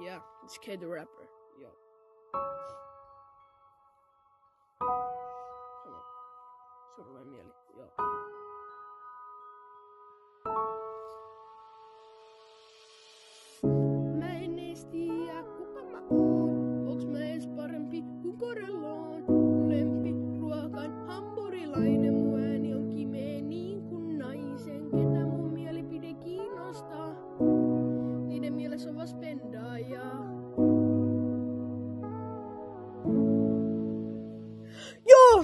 Yeah, it's K the Rapper. Yo. Sulla vai mieli. Joo. Mä en ees tiedä kuka mä oon. Onks mä ees parempi kuin Korellaan? Lempi ruokan hampurilainen. Mun ääni on kimeä niin kuin naisen. Ketä mun mielipide kiinnostaa? Niiden mielessä on vaan spendaajaa. Joo!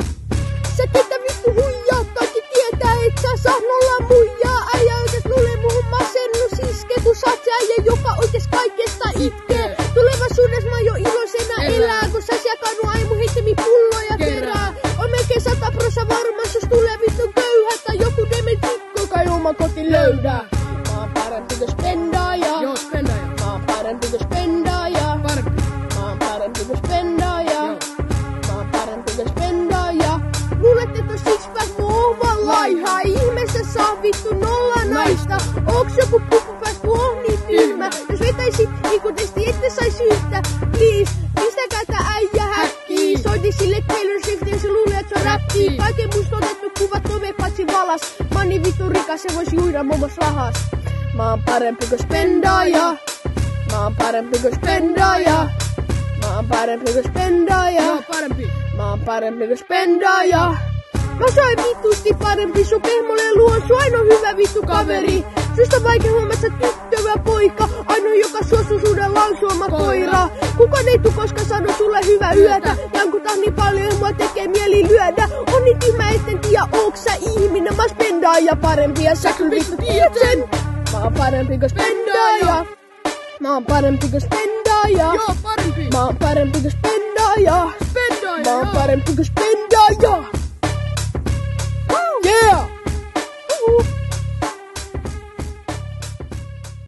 Sä ketä vittu huijaa, kaikki tietää et sä saa nolla muijaa. Äijä oikees luulee muhun masennus iskee, kun sä oot se äijä, joka oikees kaikesta itkee. Tulevaisuudessa mä jo iloisena elää, kun sä jakanut aimu heittemi pulloja kerää. On melkein 100% varmas, jos tulee vittu köyhä tai joku dementikko, kai oma koti löydää. Mä oon parempi kuin spendaaja. Joo, spendaaja. Mä oon parempi kuin spendaaja. Parempi. Mä oon parempi kuin spendaaja. Mä oon parempi kuin spendaaja. Luulet, et on sixpack, mun on vaan laiha. Ihmeessä saa vittu nolla naista. Onks joku puppupääs, kun on niin tyhmä? Jos vetäisit niinku testi, ette sais yhtä. Please, pistäkää tää äijä häkkiin. Soitin sille Taylor Swift ja se luulee, et se on räppii. Kaiken musta otettu kuvat tove patsi valas. Mä oon niin vittu rikas, se vois juida mummos rahas. Mä oon parempi kuin spendaaja. Mä oon parempi kuin spendaaja. Mä oon parempi kuin spendaaja. Joo, parempi. Mä oon parempi kuin spendaaja. Mä sain vitusti parempi, sun pehmolle luon sun ainoa hyvä vittu kaveri. Susta vaikea huomaa, sä tyttövä poika. Ainoa joka suostuu suuden lausuoma koira. Kukaan ei tuu koskaan sano sulle hyvää yötä. Jankutaan niin paljon, mua tekee mieli lyödä. On niin tyhmä, etten tiedä, ootko sä ihminen. Mä oon spendaaja parempi ja sä kyllä vittu tiedät sen. Mä oon parempi kuin spendaaja. Mä oon parempi kuin spendaaja. Joo, parempi. Mä oon parempi kuin spendaaja. Spendaaja. Mä oon parempi kuin spendaaja.